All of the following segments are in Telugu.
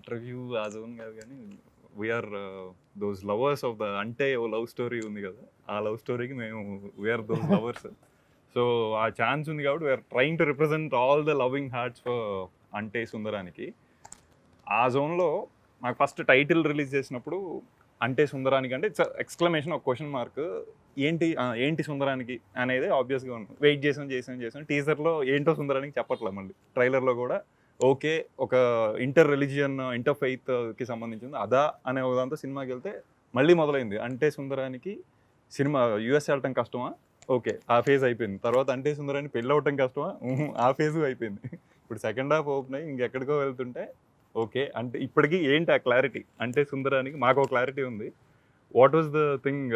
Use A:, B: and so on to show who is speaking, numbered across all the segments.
A: ఇంటర్వ్యూ ఆ జోన్ కాదు కానీ we are those lovers of the అంటే ఓ లవ్ స్టోరీ ఉంది కదా, ఆ లవ్ స్టోరీకి మేము వీఆర్ దోస్ లవర్స్. సో ఆ ఛాన్స్ ఉంది కాబట్టి we are trying to represent all the loving hearts for అంటే సుందరానికి. ఆ జోన్లో నాకు ఫస్ట్ టైటిల్ రిలీజ్ చేసినప్పుడు అంటే సుందరానికి అంటే ఇట్స్ ఎక్స్క్లమేషన్, ఒక క్వశ్చన్ మార్క్. ఏంటి సుందరానికి అనేది ఆబ్వియస్గా ఉంది. వెయిట్ చేసాం టీజర్లో ఏంటో సుందరానికి చెప్పట్లేదు, మళ్ళీ ట్రైలర్లో కూడా ఓకే ఒక ఇంటర్ రిలీజియన్ ఇంటర్ ఫెయిత్కి సంబంధించింది అదా అనే ఒకదాంతో సినిమాకి వెళ్తే మళ్ళీ మొదలైంది అంటే సుందరానికి. సినిమా యూఎస్ వెళ్ళటం కష్టమా, ఓకే ఆ ఫేజ్ అయిపోయింది. తర్వాత అంటే సుందరానికి పెళ్ళి అవటం కష్టమా, ఆ ఫేజ్ అయిపోయింది. ఇప్పుడు సెకండ్ హాఫ్ ఓపెన్ అయ్యి ఇంకెక్కడికో వెళ్తుంటే ఓకే అంటే ఇప్పటికీ ఏంటి ఆ క్లారిటీ. అంటే సుందరానికి మాకు ఒక క్లారిటీ ఉంది. What was the thing?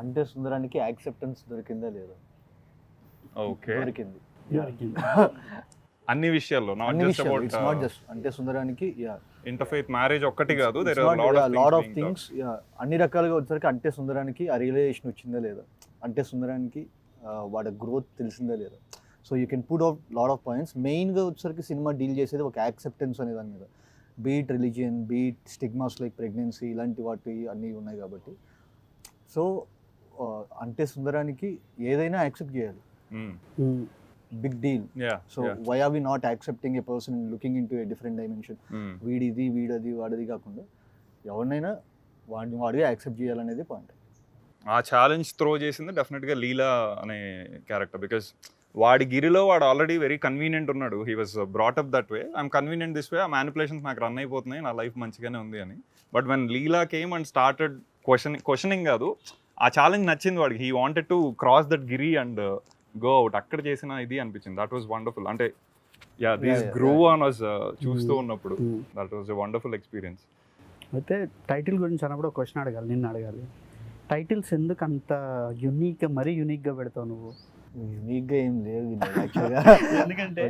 B: అంటే సుందరానికి యాక్సెప్టెన్స్ దొరికిందా లేదా?
A: ఓకే,
B: దొరికింది
A: అన్ని విషయాల్లో, నాట్
B: జస్ట్ అంటే సుందరానికి
A: ఇంటర్ఫెయిత్ మ్యారేజ్ ఒక్కటి కాదు,
B: లాట్ ఆఫ్ థింగ్స్. అన్ని రకాలుగా వచ్చేసరికి అంటే సుందరానికి ఆ రియలైజేషన్ వచ్చిందా లేదా, అంటే సుందరానికి వాడి గ్రోత్ తెలిసిందా లేదా. So you can put out lot of points. మెయిన్గా వచ్చేసరికి సినిమా డీల్ చేసేది ఒక యాక్సెప్టెన్స్ అనే దాని మీద. Beat religion, beat stigmas like pregnancy, ఇలాంటి వాటి అన్నీ ఉన్నాయి కాబట్టి. సో అంటే సుందరానికి ఏదైనా యాక్సెప్ట్ చేయాలి, big deal. So why are we not accepting a person looking in to a different dimension? వీడిది వీడది వాడిది కాకుండా ఎవరినైనా వాడిగా యాక్సెప్ట్ చేయాలనేది పాయింట్.
A: ఆ ఛాలెంజ్ త్రో చేసింది డెఫినెట్గా లీలా అనే క్యారెక్టర్. బికాస్ వాడి గిరిలో వాడు ఆల్రెడీ వెరీ కన్వీనియంట్ ఉన్నాడు. He was brought up that way, I'm convenient this way, ఆ మ్యానిపులేషన్స్ నాకు రన్ అయిపోతున్నాయి, నా లైఫ్ మంచిగానే ఉంది అని. But when Leela came and started questioning కాదు, ఆ ఛాలెంజ్ నచ్చింది వాడికి. He wanted to cross that Giri and go out. అక్కడ చేసిన ఇది అనిపించింది. That was wonderful. అంటే దిస్ గ్రూ ఆన్ వాజ్ చూస్తూ ఉన్నప్పుడు that was a wonderful experience.
C: అయితే టైటిల్ గురించి అన్నప్పుడు ఒక క్వశ్చన్ అడగాలి, నిన్ను అడగాలి. టైటిల్స్ ఎందుకు అంత యూనిక్గా, మరీ యూనిక్గా పెడతావు నువ్వు?
B: యూనిక్గా ఏం లేదు యాక్చువల్గా,
C: ఎందుకంటే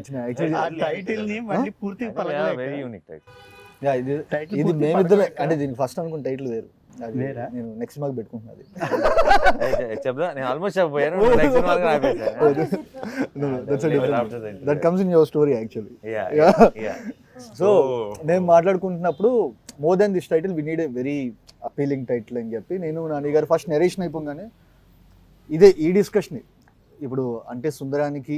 C: ఆ టైటిల్ని మళ్ళీ పూర్తిగా
D: వెరీ యూనిక్
B: టైటిల్. ఇది మేమిద్దరు అంటే దీనికి ఫస్ట్ అనుకున్న టైటిల్ వేరు, నేను నెక్స్ట్ మార్క్ పెట్టుకుంటున్నది.
D: చెప్దా, నేను ఆల్మోస్ట్ చెప్పాను.
B: That comes in your story actually. So నేను మాట్లాడుకుంటున్నప్పుడు more then this title we need a very appealing title అని చెప్పి నేను నాని గారు ఫస్ట్ నెరేషన్ అయిపోగానే ఇదే ఈ డిస్కషన్. ఇప్పుడు అంటే సుందరానికి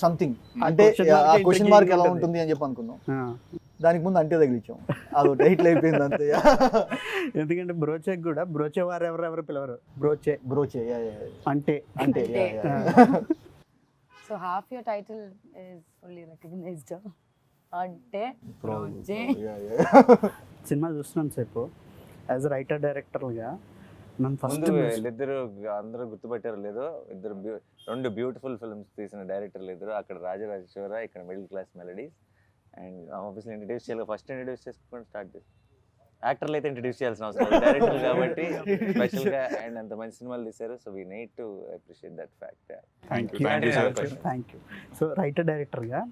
B: సంథింగ్ అంటే ఆ క్వశ్చన్ మార్క్ ఎలా ఉంటుంది అని చెప్పి అనుకున్నాం. దానికి ముందు అంటే తగిలిచ్చాం, అది టైటిల్ అయిపోయింది అంతే.
C: ఎందుకంటే బ్రోచేకి కూడా బ్రోచే వారు ఎవరెవరు పిలవరు, బ్రోచే
B: అంటే.
E: So half your title is fully recognized. Ante Broche.
C: Cinema చూస్తున్నాను సేపు యాజ్ రైటర్ డైరెక్టర్గా నన్ను ఫస్ట్
D: వీళ్ళిద్దరు అందరూ గుర్తుపట్టారు లేదో, రెండు బ్యూటిఫుల్ ఫిల్మ్స్ తీసిన డైరెక్టర్లు ఇద్దరు. అక్కడ రాజరాజేశ్వర, ఇక్కడ middle class melodies. And obviously introduce చేయాలి, ఫస్ట్ ఇంట్రడ్యూస్ చేసుకొని స్టార్ట్ చేసి. యాక్టర్లు అయితే ఇంట్రడ్యూస్ చేయాల్సిన అవసరం లేదు, డైరెక్టర్లు కాబట్టి స్పెషల్గా అండ్ అంత మంచి సినిమాలు తీశారు. So we need to appreciate that fact.
C: Thank you. So writer డైరెక్టర్గా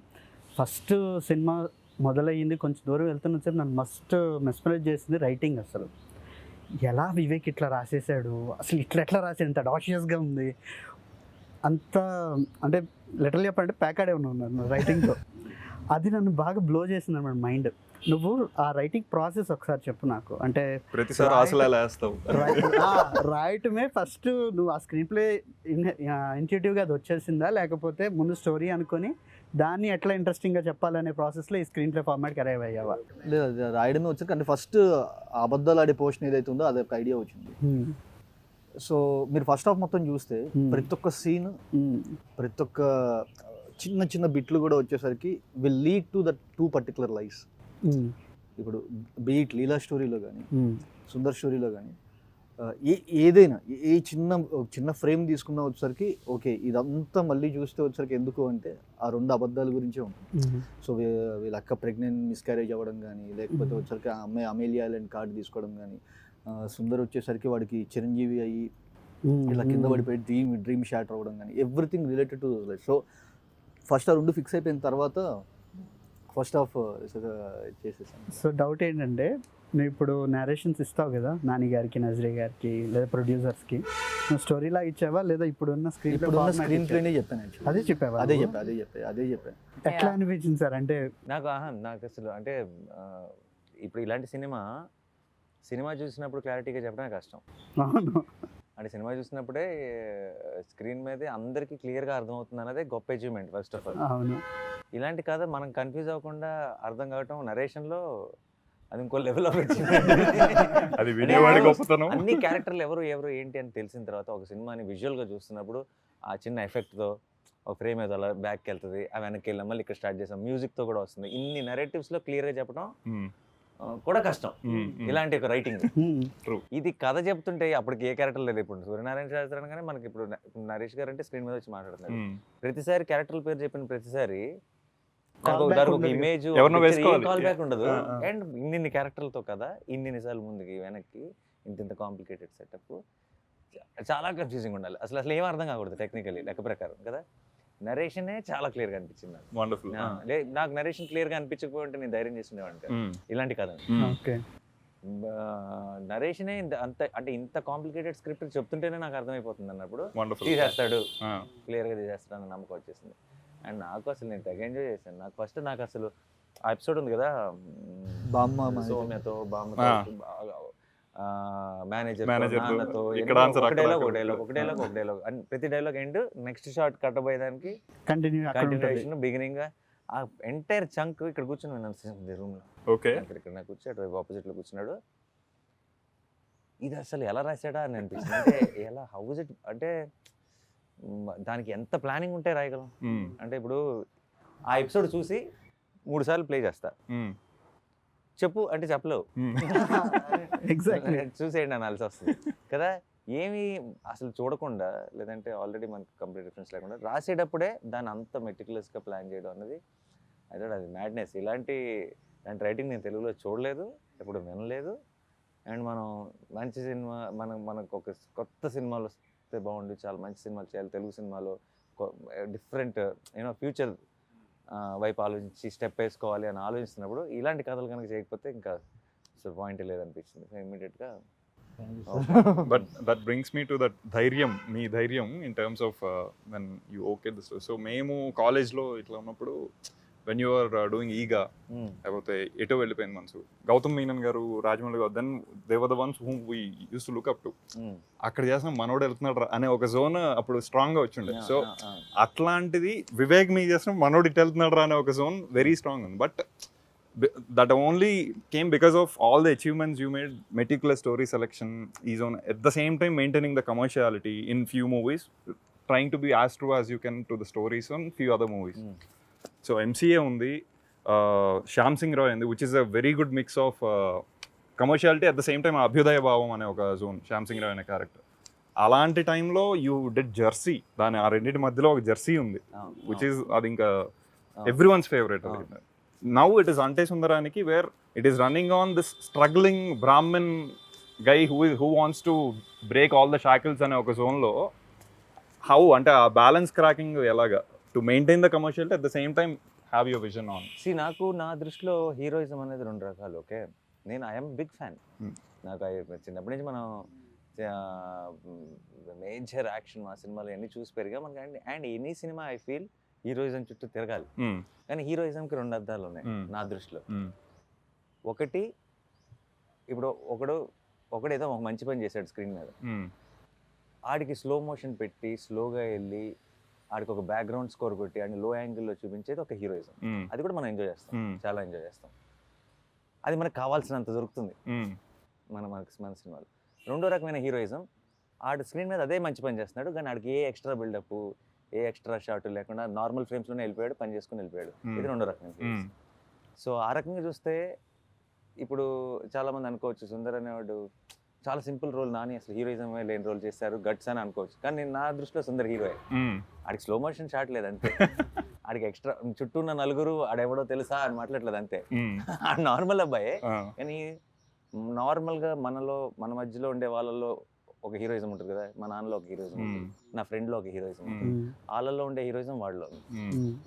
C: ఫస్ట్ సినిమా మొదలయ్యింది, కొంచెం దూరం వెళ్తున్న సేపు నన్ను మస్ట్ మెస్మరైజ్ చేసింది రైటింగ్. అసలు ఎలా వివేక్ ఇట్లా రాసేసాడు, అసలు ఎట్లా రాసాడు, ఇంత డాషియస్గా ఉంది, అంత అంటే లిటరల్ చెప్పాలంటే ప్యాకాడే ఉన్నాను రైటింగ్తో. అది నన్ను బాగా బ్లో చేసింది అన్నమాట మైండ్. నువ్వు ఆ రైటింగ్ ప్రాసెస్ ఒకసారి చెప్పు నాకు. అంటే రాయటమే ఫస్ట్ నువ్వు ఆ స్క్రీన్ ప్లే ఇన్స్టిట్యూటివ్గా అది వచ్చేసిందా, లేకపోతే ముందు స్టోరీ అనుకొని దాన్ని ఎట్లా ఇంట్రెస్టింగ్గా చెప్పాలనే ప్రాసెస్లో ఈ స్క్రీన్ ప్లే ఫార్మాట్కి అరైవ్ అయ్యావా?
B: లేదు, రాయడమే వచ్చాక అంటే ఫస్ట్ అబద్ధాలు ఆడే పోర్షన్ ఏదైతే ఉందో అది ఒక ఐడియా వచ్చింది. సో మీరు ఫస్ట్ హాఫ్ మొత్తం చూస్తే ప్రతి ఒక్క సీన్, ప్రతి ఒక్క చిన్న చిన్న బిట్లు కూడా వచ్చేసరికి will lead to that to particular lifes. ఇప్పుడు బీట్ లీలా స్టోరీలో కానీ సుందర్ స్టోరీలో కానీ ఏదైనా ఏ చిన్న ఫ్రేమ్ తీసుకున్నా వచ్చేసరికి ఓకే ఇదంతా మళ్ళీ చూస్తే వచ్చేసరికి ఎందుకు అంటే ఆ రెండు అబద్ధాల గురించే ఉంటుంది. సో వీళ్ళ అక్క ప్రెగ్నెంట్ మిస్క్యారేజ్ అవ్వడం కానీ, లేకపోతే వచ్చేసరికి ఆ అమ్మాయి అమేలియా ఐలాండ్ కార్డు తీసుకోవడం కానీ, సుందర్ వచ్చేసరికి వాడికి చిరంజీవి అయ్యి ఇలా కింద పడిపోయి డ్రీమ్ షాటర్ అవ్వడం కానీ, everything related to life. So first ఆ రెండు ఫిక్స్ అయిపోయిన తర్వాత ఫస్ట్ హాఫ్ చేసేసాను.
C: సో డౌట్ ఏంటంటే నువ్వు ఇప్పుడు నేరేషన్స్ ఇస్తావు కదా నాని గారికి, నజరీ గారికి, లేదా ప్రొడ్యూసర్స్కి, నువ్వు స్టోరీలా ఇచ్చావా లేదా ఇప్పుడున్న స్క్రీన్
B: స్క్రీన్ ప్లేనే చెప్పాను actually.
C: అదే చెప్పావా?
B: అదే చెప్పాను.
C: ఎట్లా అనిపించింది సార్? అంటే
D: నాకు అసలు అంటే ఇప్పుడు ఇలాంటి సినిమా చూసినప్పుడు క్లారిటీగా చెప్పడమే కష్టం.
C: అవును,
D: అంటే సినిమా చూసినప్పుడే స్క్రీన్ మీదే అందరికీ క్లియర్గా అర్థమవుతుంది అన్నదే గొప్ప అచీవ్మెంట్ ఫస్ట్ ఆఫ్ ఆల్.
C: అవును,
D: ఇలాంటి కథ మనం కన్ఫ్యూజ్ అవ్వకుండా అర్థం కావటం నరేషన్లో అది ఇంకో లెవెల్ ఆఫ్ అచీవ్మెంట్.
A: అది వినేవాడి గొప్పతనం.
D: అన్ని క్యారెక్టర్లు ఎవరు ఏంటి అని తెలిసిన తర్వాత ఒక సినిమాని విజువల్గా చూస్తున్నప్పుడు ఆ చిన్న ఎఫెక్ట్తో ఒక ఫ్రేమ్ ఏదో అలా బ్యాక్కి వెళ్తుంది, ఆ వెనక్కి వెళ్ళాం, మళ్ళీ ఇక్కడ స్టార్ట్ చేసాం, మ్యూజిక్తో కూడా వస్తుంది. ఇన్ని నెరేటివ్స్లో క్లియర్గా చెప్పడం కూడా కష్టం ఇలాంటి ఒక రైటింగ్. ఇది కథ చెప్తుంటే అప్పటికి ఏ క్యారెక్టర్ లేదు. ఇప్పుడు సూర్యనారాయణ శాస్త్రి కానీ మనకి ఇప్పుడు నరేష్ గారు అంటే స్క్రీన్ మీద వచ్చి మాట్లాడుతున్నారు. ప్రతిసారి క్యారెక్టర్ల పేరు చెప్పిన ప్రతిసారి ఒక ఇమేజ్ కాల్ బ్యాక్ ఉండదు. అండ్ ఇన్ని క్యారెక్టర్లతో కదా, ఇన్ని సార్లు ముందుకి వెనక్కి, ఇంత కాంప్లికేటెడ్ సెటప్, చాలా కన్ఫ్యూజింగ్ ఉండాలి. అసలు ఏం అర్థం కాకూడదు టెక్నికలీ లెక్క ప్రకారం కదా. నరేషనే చాలా క్లియర్గా అనిపించింది నాకు.
A: వండర్ఫుల్.
D: నాకు నరేషన్ క్లియర్గా అనిపించకపోతే నేను ధైర్యం చేస్తుండేవాడిని ఇలాంటి కథ. నరేషనే అంటే ఇంత కాంప్లికేటెడ్ స్క్రిప్ట్ చెప్తుంటేనే నాకు అర్థమైపోతుంది అన్నప్పుడు తీసేస్తాడు, క్లియర్గా తీసేస్తాడు అన్న నమ్మకం వచ్చేసింది. అండ్ నాకు అసలు నేను తెగ ఎంజాయ్ చేశాను. నాకు అసలు ఆ ఎపిసోడ్ ఉంది కదా, సౌమ్యతో, బామ్మతో, మేనేజర్, నాన్నతో, ఒక డైలాగ్ ప్రతి డైలాగ్ ఎండ్ నెక్స్ట్ షాట్ కట్టబోయేదానికి కంటిన్యూషన్ బిగినింగ్ ఆ ఎంటైర్ చంక్ ఇక్కడ కూర్చొని విన్నాను రూమ్ లో. ఇక్కడ నాకు కూర్చో అటు ఆపోజిట్ లో కూర్చున్నాడు. ఇది అసలు ఎలా రాశాడా అని అనిపించింది. అంటే ఎలా హౌజ్ ఇట్ అంటే దానికి ఎంత ప్లానింగ్ ఉంటే రాయగలం. అంటే ఇప్పుడు ఆ ఎపిసోడ్ చూసి 3 సార్లు ప్లే చేస్తా, చెప్పు అంటే చెప్పలేవు, చూసేయండి అనాల్సి వస్తుంది కదా. ఏమి అసలు చూడకుండా, లేదంటే ఆల్రెడీ మనకి కంప్లీట్ రిఫరెన్స్ లేకుండా రాసేటప్పుడే దాన్ని అంత మెటిక్యులస్గా ప్లాన్ చేయడం అన్నది అయితే అది మ్యాడ్నెస్. ఇలాంటి రైటింగ్ నేను తెలుగులో చూడలేదు, ఎప్పుడు వినలేదు. అండ్ మనం మంచి సినిమా మనకు ఒక కొత్త సినిమాలు వస్తే బాగుండు, చాలా మంచి సినిమాలు చేయాలి తెలుగు సినిమాలో, డిఫరెంట్ ఫ్యూచర్ వైపు ఆలోచించి స్టెప్ వేసుకోవాలి అని ఆలోచిస్తున్నప్పుడు ఇలాంటి కథలు కనుక చేయకపోతే ఇంకా అసలు పాయింట్ లేదనిపించింది. సో ఇమ్మీడియట్గా
A: but that brings me to that ధైర్యం, మీ ధైర్యం in terms of when you okay this. So మేము కాలేజ్లో ఇట్లా ఉన్నప్పుడు వెన్ యూ ఆర్ డూయింగ్ ఈగా, లేకపోతే ఎటో వెళ్ళిపోయింది మనసు, గౌతమ్ మీనన్ గారు, రాజమౌళి గారు, then they were the ones whom we use to look up to. అక్కడ చేసిన మనోడు వెళ్తున్నాడు అనే ఒక జోన్ అప్పుడు స్ట్రాంగ్గా వచ్చిండే. సో అట్లాంటిది వివేక్ మీ చేసిన మనోడు ఇటు వెళ్తున్నాడు అనే ఒక జోన్ వెరీ స్ట్రాంగ్ ఉంది. But that only came because of all the achievements you made, meticulous story selection, is on at the same time maintaining the commerciality in few movies, trying to be as true as you can to the stories on few other movies. So MCA undi, Shyam Singh Roy undi, which is a very good mix of commerciality at the same time abhyudaya bhavam ane oka zone. Shyam Singh Roy ane character అలాంటి టైంలో యూ డిడ్ జెర్సీ, దాని ఆ రెండింటి మధ్యలో ఒక జెర్సీ ఉంది, which is అది ఇంకా everyone's favorite. Now it is Ante Sundaraniki, where it is running on this struggling Brahmin guy who wants to break all the shackles ane oka zone lo. How ante aa balance cracking elaga to maintain the commerciality at the same time have your vision on.
D: See, నాకు నా దృష్టిలో హీరోయిజం అనేది 2 రకాలు. ఓకే, నేను ఐఎమ్ బిగ్ ఫ్యాన్. నాకు చిన్నప్పటి నుంచి మనం మేజర్ యాక్షన్ మా సినిమాలు అన్నీ చూసి పెరిగా మనకి. And any cinema I feel heroism చుట్టూ తిరగాలి. కానీ హీరోయిజంకి 2 అర్థాలు ఉన్నాయి నా దృష్టిలో. ఒకటి, ఇప్పుడు ఒకడేదో ఒక మంచి పని చేశాడు స్క్రీన్ మీద, ఆడికి స్లో మోషన్ పెట్టి స్లోగా వెళ్ళి ఆడికి ఒక బ్యాక్గ్రౌండ్ స్కోర్ కొట్టి ఆడిని లో యాంగిల్లో చూపించేది ఒక హీరోయిజం. అది కూడా మనం ఎంజాయ్ చేస్తాం, చాలా ఎంజాయ్ చేస్తాం. అది మనకు కావాల్సినంత దొరుకుతుంది మన సినిమాలు. రెండో రకమైన హీరోయిజం, ఆడు స్క్రీన్ మీద అదే మంచి పని చేస్తున్నాడు కానీ ఆడికి ఏ ఎక్స్ట్రా బిల్డప్, ఏ ఎక్స్ట్రా షాట్ లేకుండా నార్మల్ ఫ్రేమ్స్లోనే వెళ్ళిపోయాడు, పని చేసుకుని వెళ్ళిపోయాడు. ఇది 2వ రకం. సో ఆ రకంగా చూస్తే ఇప్పుడు చాలామంది అనుకోవచ్చు సుందర్ అనేవాడు చాలా సింపుల్ రోల్, నాని అసలు హీరోయిజం లేని రోల్ చేశారు, గట్స్ అని అనుకోవచ్చు. కానీ నేను నా దృష్టిలో సుందర్ హీరోయే. ఆడికి స్లో మోషన్ షాట్ లేదు అంతే, ఆడికి ఎక్స్ట్రా చుట్టూ ఉన్న నలుగురు ఆడెవడో తెలుసా అని మాట్లాడలేదు అంతే. ఆ నార్మల్ అబ్బాయే. కానీ నార్మల్గా మన మధ్యలో ఉండే వాళ్ళలో ఒక హీరోయిజం ఉంటుంది కదా, మా నాన్నలో ఒక హీరోయిజం ఉంటుంది, నా ఫ్రెండ్లో ఒక హీరోయిజం ఉంటుంది, వాళ్ళల్లో ఉండే హీరోయిజం వాళ్ళలో.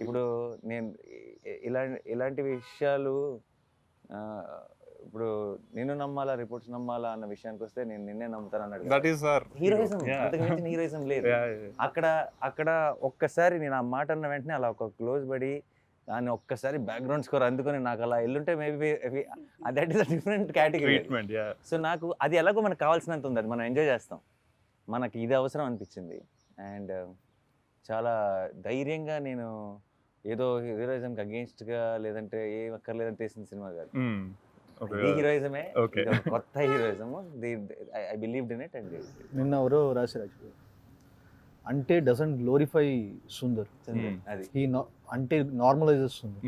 D: ఇప్పుడు నేను ఇలాంటి విషయాలు ఇప్పుడు నిన్ను నమ్మాలా రిపోర్ట్స్ నమ్మాలా అన్న విషయానికి వస్తే నేను నిన్నే నమ్ముతాను అన్నాడు.
A: దట్ ఈస్ సార్
D: హీరోయిజం, అంతకు మించిన హీరోయిజం లేదు. అక్కడ ఒక్కసారి నేను ఆ మాట అన్న వెంటనే అలా ఒక క్లోజ్ పడి దాన్ని ఒక్కసారి బ్యాక్గ్రౌండ్ స్కోర్ అందుకొని నాకు అలా ఎల్లుంటే maybe that is a different category. So నాకు అది ఎలాగో మనకు కావాల్సినంత ఉంది, అది మనం ఎంజాయ్ చేస్తాం. మనకి ఇది అవసరం అనిపించింది. అండ్ చాలా ధైర్యంగా నేను ఏదో హీరోయిజంకి అగేన్స్ట్గా లేదంటే ఏం అక్కర్లేదని తీసిన సినిమా కాదు. ఇది హీరోయిజమే, కొత్త heroism. I believed in it. And
B: నిన్న ఎవరో రాశారు, అంటే డజంట్ గ్లోరిఫై సుందర్,
D: అది
B: అంటే నార్మలైజెస్ సుందర్.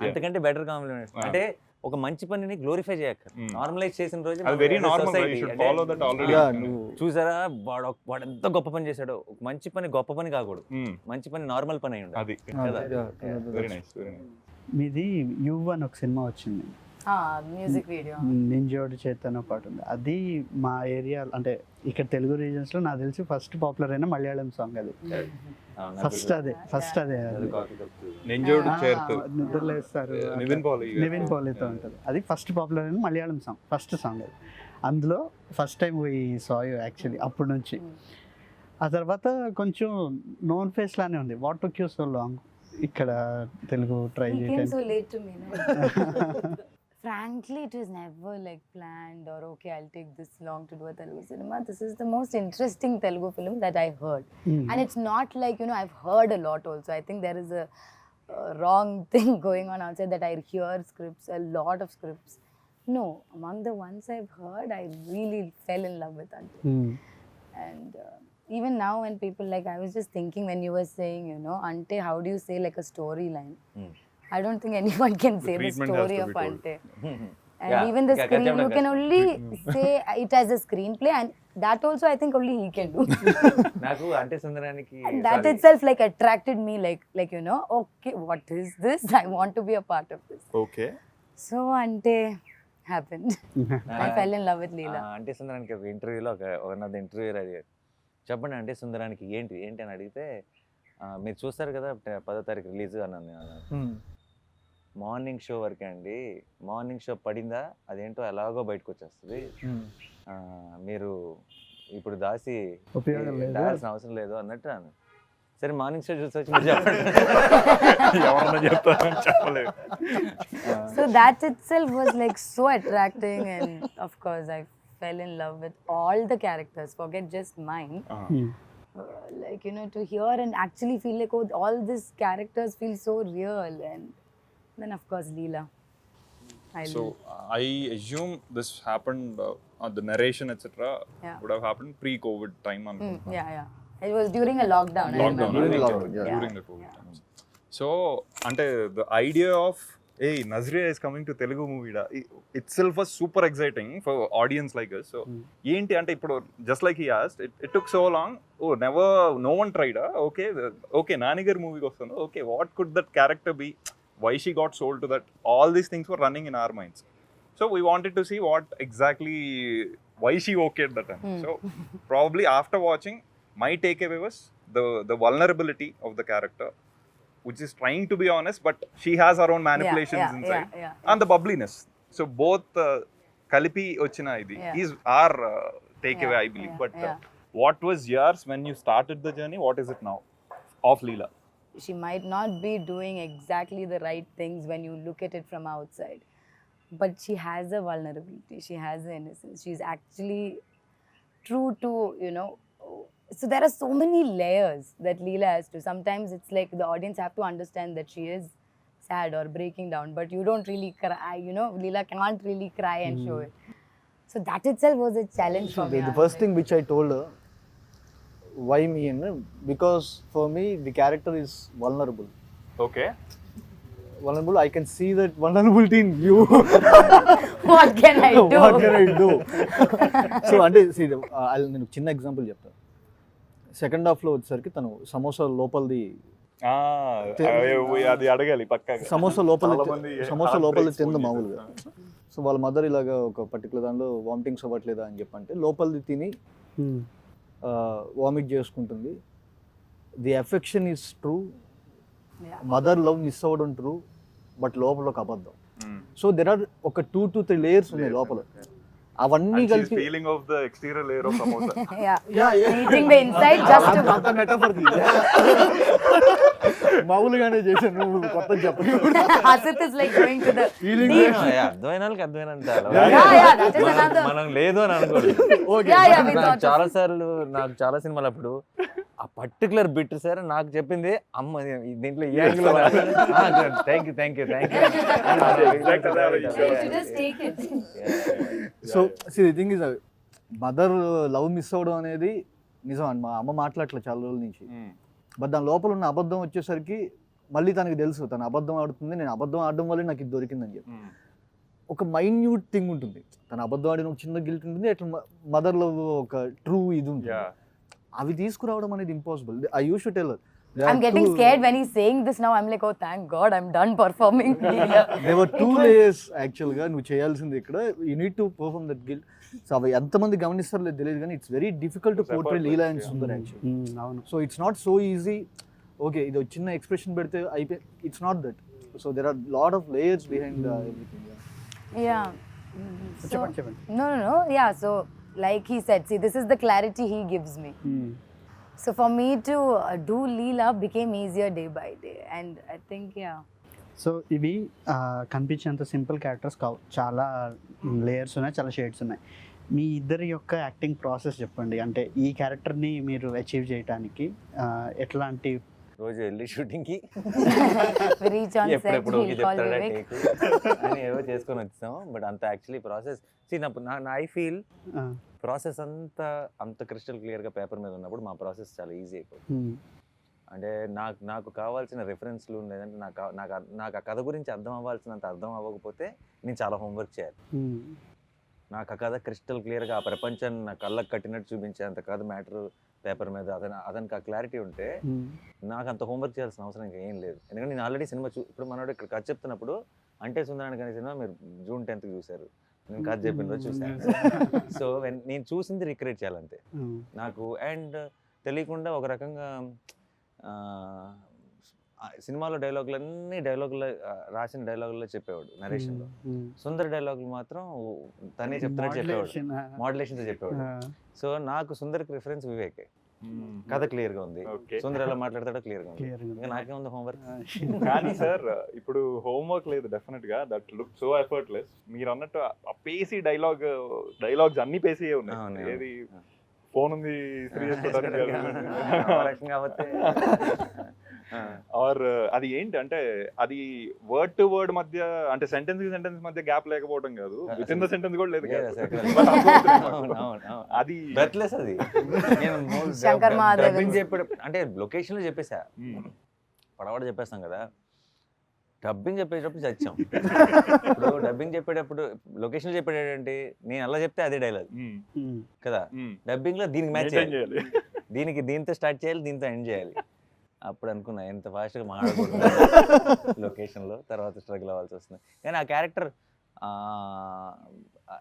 D: అంతకంటే బెటర్ కాంప్లిమెంట్. అంటే ఒక మంచి పనిని గ్లోరిఫై చేయక్కర్, నార్మలైజ్ చేసిన రోజు చూసారా వాడు ఎంత గొప్ప పని చేశాడో. ఒక మంచి పని గొప్ప పని కాకూడదు, మంచి పని నార్మల్ పని అయి ఉండాలి.
C: మీది యు అని ఒక సినిమా వచ్చింది,
E: మ్యూజిక్ వీడియో
C: నింజోడు చేతన పాట ఉంది. అది మా ఏరియా అంటే ఇక్కడ తెలుగు రీజన్స్ లో నాకు తెలిసి ఫస్ట్ పాపులర్ అయిన మలయాళం సాంగ్ అది. ఫస్ట్ అదే నిద్రలేస్తారు నివిన్ పాలీతో ఉంటుంది. అది ఫస్ట్ పాపులర్ అయిన మలయాళం సాంగ్, ఫస్ట్ సాంగ్ అది. అందులో first time we saw you actually. అప్పటి నుంచి ఆ తర్వాత కొంచెం నోన్ ఫేస్ లానే ఉంది. What took you so long ఇక్కడ తెలుగు ట్రై చేయడానికి?
E: Frankly, it was never like planned or okay, I'll take this long to do a Telugu cinema. This is the most interesting Telugu film that I heard. And it's not like, you know, I've heard a lot also. I think there is a wrong thing going on outside that I hear scripts, a lot of scripts. No, among the ones I've heard, I really fell in love with Ante. And even now when people like, I was just thinking when you were saying, you know, Ante, how do you say like a storyline? I don't think anyone can say the story of Ante. And even the screen, you can only say it as a screenplay, and that also I think only he can do.
D: Naku Ante Sundaraniki,
E: that itself like attracted me, like you know, okay, what is this? I want to be a part of this.
A: Okay.
E: So Ante happened. I fell in love with Leela.
D: Ante Sundaraniki ఒక ఇంటర్వ్యూలో one of the interviewer అడిగారు, చెప్పండి Ante Sundaraniki ఏంటి అని అడిగితే, మీరు చూస్తారు కదా 10వ తారీఖు రిలీజ్ అన్నాను. మార్నింగ్ షో వరకే అండి, మార్నింగ్ షో పడిందా అదేంటో ఎలాగో బయటకు వచ్చేస్తుంది, మీరు ఇప్పుడు దాసి దాల్సిన అవసరం లేదు అన్నట్టు అన్న. సరే మార్నింగ్ షో చూసి వచ్చి
A: చెప్పలేదు.
E: So that itself was like so attracting, and of course I fell in love with all the characters, forget just mine. Like, you know, to hear and actually feel like, oh, all these characters feel so real. And then of course Leela.
A: I assume this happened the narration etc. would have happened pre-COVID time.
E: Yeah. It was during a lockdown.
A: During the COVID times. So ante the idea of hey, Nazriya is coming to Telugu movie itself was super exciting for audience like us. So enti ante ippudu just like he asked, it took so long. Oh, no one tried. Okay Nanigar movie kostanu. Okay, what could that character be? Why she got sold to that? All these things were running in our minds. So we wanted to see what exactly, why she okayed that time. So probably after watching, my takeaway was the vulnerability of the character, which is trying to be honest, but she has her own manipulations inside. And the bubbliness. So both Kalipi ochina idi is our takeaway, I believe. But what was yours when you started the journey? What is it now of Leela?
E: She might not be doing exactly the right things when you look at it from outside, but she has a vulnerability, she has an innocence, she's actually true to, you know. So there are so many layers that Leela has to. Sometimes it's like the audience have to understand that she is sad or breaking down, but you don't really cry, you know. Leela can't really cry and show it. So that itself was a challenge for me.
B: The first thing which I told her, why me, and because for me the character is vulnerable.
A: Okay.
B: Vulnerable, I can see that vulnerability in you.
E: What can I do?
B: So అంటే నేను చిన్న ఎగ్జాంపుల్ చెప్తాను. సెకండ్ హాఫ్లో వచ్చేసరికి తను సమోసా లోపలిది
A: అది అడగాలి పక్కాగా.
B: సమోసా లోపలిది తింది మామూలుగా. సో వాళ్ళ మదర్ ఇలాగా ఒక పర్టికులర్ దానిలో వామిటింగ్స్ అవ్వట్లేదా అని చెప్పంటే లోపలిది తిని వామిట్ చేసుకుంటుంది. The affection is true, mother love miss అవ్వడం ట్రూ, బట్ లోపల ఒక అబద్ధం. సో దెర్ ఆర్ ఒక 2 to 3 లేయర్స్ ఉన్నాయి లోపల, అవన్నీ కలిపి
A: feeling of the exterior layer of samosa.
E: eating the inside just to
B: అంత metaphor మామూలుగానే చేశాను, నువ్వు కొత్త చెప్పని.
E: Asit is like going to the deep.
D: అర్థమైన వాళ్ళకి అర్థమైనంత
E: that is another.
D: మనం లేదు అని అనుకోలేదు.
E: We thought
D: చాలా సార్లు నాకు చాలా సినిమాలు అప్పుడు ఆ పర్టికులర్ బిట్ సార్ నాకు చెప్పింది అమ్మ దీంట్లో ఈ angle thank you
E: just take it.
B: So the thing is mother love miss అవ్వడం అనేది నిజం అండి. మా అమ్మ మాట్లాడట్లేదు చాలా రోజుల నుంచి, బట్ దాని లోపల ఉన్న అబద్ధం వచ్చేసరికి మళ్ళీ తనకి తెలుసు తను అబద్ధం ఆడుతుంది, నేను అబద్ధం ఆడడం వల్లే నాకు ఇది దొరికిందని చెప్పి. ఒక మైన్యూట్ థింగ్ ఉంటుంది, తను అబద్ధం ఆడిన ఒక చిన్న గిల్ట్ ఉంటుంది, అట్లా మదర్ లవ్ ఒక ట్రూ ఇది ఉంటుంది. అవి తీసుకురావడం అనేది impossible. I use to tell
E: I'm getting scared when he's saying this now. I'm like, oh thank God I'm done performing.
B: There were 2 layers యాక్చువల్గా నువ్వు చేయాల్సింది ఇక్కడ. You need to perform that guilt. So అవి ఎంతమంది గమనిస్తారో లేదు తెలియదు, కానీ it's very difficult to portray Leela and Sundar actually.
C: అవును.
B: So it's not so easy. Okay ఇది చిన్న ఎక్స్ప్రెషన్ పెడితే అయిపోయి, it's not that. So there are lot of layers behind everything.
E: Yeah.
C: చెప్పండి.
E: No. Yeah, so like he said, see, this is the clarity he gives me. So for me to do Leela became easier day by day, and I think
C: so ఇవి కనిపించేంత సింపుల్ క్యారెక్టర్స్ కావు, చాలా లేయర్స్ ఉన్నాయి, చాలా షేడ్స్ ఉన్నాయి. మీ ఇద్దరి యొక్క యాక్టింగ్ ప్రాసెస్ చెప్పండి. అంటే ఈ క్యారెక్టర్ని మీరు అచీవ్ చేయడానికి ఎట్లాంటి
D: రోజు వెళ్ళి షూటింగ్కి
E: reach on set,
D: ఎప్పుడెప్పుడు
E: he'll call Vivek.
D: అని ఏవో చేసుకొని వచ్చాం. బట్ అంత actually process I feel process అంత క్రిస్టల్ క్లియర్గా పేపర్ మీద ఉన్నప్పుడు మా ప్రాసెస్ చాలా ఈజీ అయిపోతుంది. అంటే నాకు కావాల్సిన రెఫరెన్స్లు లేదంటే నాకు ఆ కథ గురించి అర్థం అవ్వాల్సినంత అర్థం అవ్వకపోతే నేను చాలా హోంవర్క్ చేయాలి. నాకు ఆ కథ క్రిస్టల్ క్లియర్గా ఆ ప్రపంచాన్ని నా కళ్ళకు కట్టినట్టు చూపించేంత కథ మ్యాటర్ పేపర్ మీద అతనికి ఆ క్లారిటీ ఉంటే నాకు అంత హోంవర్క్ చేయాల్సిన అవసరం ఇంకా ఏం లేదు. ఎందుకంటే నేను ఆల్రెడీ సినిమా ఇప్పుడు మనోడు ఇక్కడ కథ చెప్తున్నప్పుడు అంటే సుందరానికి అనే సినిమా మీరు June 10th చూశారు, నేను కథ చెప్పిన రోజు చూశాను. సో నేను చూసింది రిక్రియేట్ చేయాలంతే నాకు. అండ్ తెలియకుండా ఒక రకంగా సినిమాలో డైలాగులన్నీ రాసిన డైలాగుల్లో చెప్పేవాడు నరేషన్లో. సుందర్ డైలాగులు మాత్రం తనే చెప్తున్నట్టు చెప్పేవాడు, మోడ్యులేషన్తో చెప్పేవాడు. సో నాకు సుందర్కి రిఫరెన్స్ వివేకే. కథ క్లియర్ గా ఉంది, సుందర్ ఎలా మాట్లాడతాడో క్లియర్ గా ఉంది. ఇంకా నాకేముంది హోంవర్క్.
A: కానీ సార్ ఇప్పుడు హోంవర్క్ లేదు డెఫినెట్ గా. That look so effortless. మీరు అన్నట్టు ఆ పేసీ డైలాగ్స్ అన్ని పేసీ ఉన్నాయి. ఏది ఫోన్ ఉంది ఆర్ అది ఏంటి అంటే అది వర్డ్ టు వర్డ్ మధ్య, అంటే సెంటెన్స్ కి సెంటెన్స్ మధ్య గ్యాప్ లేకపోవడం కాదు, విత్ ఇన్ ద సెంటెన్స్ కూడా లేదు. అది
D: బ్రెత్లెస్. అది డబ్బింగ్ చెప్పాడు అంటే లొకేషన్ లో చెప్పేసా, పడవాడ చెప్పేస్తాం కదా. డబ్బింగ్ చెప్పేటప్పుడు చచ్చాం. ఇప్పుడు డబ్బింగ్ చెప్పేటప్పుడు లొకేషన్ చెప్పేటంటే నేను అలా చెప్తే అదే డైలాగ్ కదా. డబ్బింగ్ లో దీనికి మ్యాచ్ చేయాలి, దీంతో స్టార్ట్ చేయాలి, దీంతో ఎండ్ చేయాలి. అప్పుడు అనుకున్నా ఎంత ఫాస్ట్గా మాట్లాడకూడదు లొకేషన్లో, తర్వాత స్ట్రగుల్ అవ్వాల్సి వస్తుంది. కానీ ఆ క్యారెక్టర్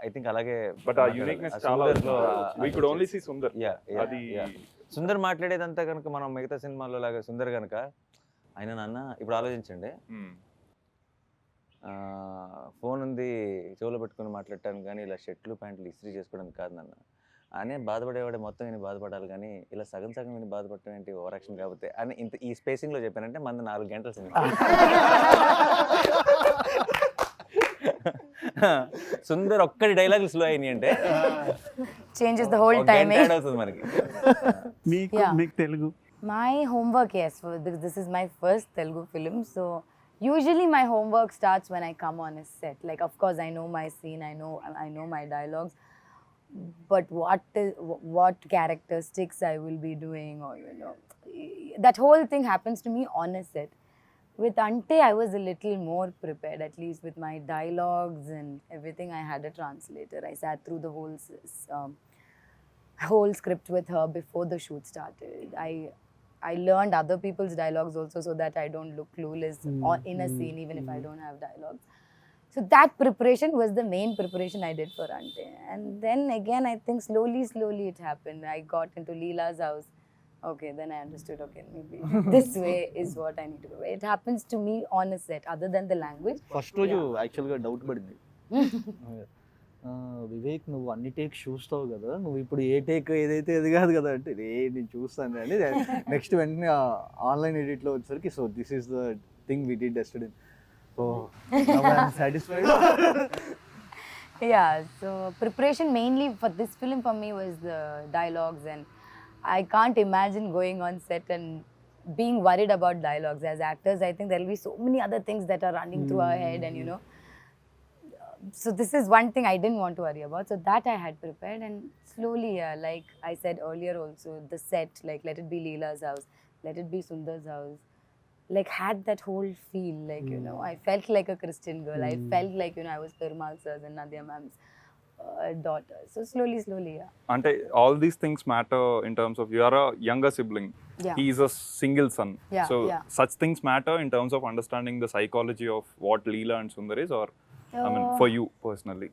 D: ఐ థింక్ అలాగే.
A: బట్ ఆ యూనిక్నెస్ చాలా we could only see Sundar.
D: అది సుందర్ మాట్లాడేదంతా కనుక మనం మిగతా సినిమాల్లో లాగా సుందర్ కనుక ఆయన నాన్న ఇప్పుడు ఆలోచించండి, ఫోన్ ఉంది చెవులో పెట్టుకుని మాట్లాడటానికి కానీ ఇలా షర్ట్లు ప్యాంట్లు ఇస్త్రీ చేసుకోవడానికి కాదు నాన్న అనే బాధపడేవాడే మొత్తం విని బాధపడాలి, కానీ ఇలా సగం విని బాధపడటం ఏంటి ఓవర్ యాక్షన్ కాకపోతే అని ఇంత ఈ స్పేసింగ్లో చెప్పానంటే మన 4 గంటల సినిమా. సుందర్ ఒక్కటి డైలాగులు స్లో అయినాయి అంటే
E: changes the whole timing.
D: అవుతుంది మనకి.
C: మీకు Telugu
E: My homework, yes, this is my first Telugu film, so usually my homework starts when I come on a set. Like, of course I know my scene, I know my dialogues, but what characteristics I will be doing, or that whole thing happens to me on a set. With Ante I was a little more prepared, at least with my dialogues and everything. I had a translator. I sat through the whole script with her before the shoot started. I learned other people's dialogues also, so that I don't look clueless in a scene, even if I don't have dialogues. So that preparation was the main preparation I did for Ante. And then again, I think slowly it happened. I got into Leela's house. Okay, then I understood. Okay, maybe this way is what I need to do. It happens to me on a set, other than the language.
B: First రోజు యాక్చువల్గా డౌట్ పడింది, వివేక్ నువ్వు అన్ని టేక్స్ చూస్తావు కదా, నువ్వు ఇప్పుడు ఏ టేక్ ఏదైతే అది కాదు కదా అంటే నేను చూస్తాను అని. నెక్స్ట్ వెంటనే ఆన్లైన్ ఎడిట్లో వచ్చేసరికి so this is the thing we did yesterday. So I'm satisfied.
E: Yeah, so preparation mainly for this film for me was the dialogues, and I can't imagine going on set and being worried about dialogues. As actors, I think there will be so many other things that are running through our head, and you know, so this is one thing I didn't want to worry about, so that I had prepared. And slowly, like I said earlier also, the set, like let it be Leela's house, let it be Sundar's house, like had that whole feel, like you know, I felt like a Christian girl. I felt like, you know, I was Perumal sir's and Nadia ma'am's daughter. So slowly, yeah.
A: Ante all these things matter in terms of you are a younger sibling.
E: Yeah.
A: He is a single son.
E: Yeah,
A: So
E: yeah.
A: such things matter in terms of understanding the psychology of what Leela and Sundar is, or I mean for you personally.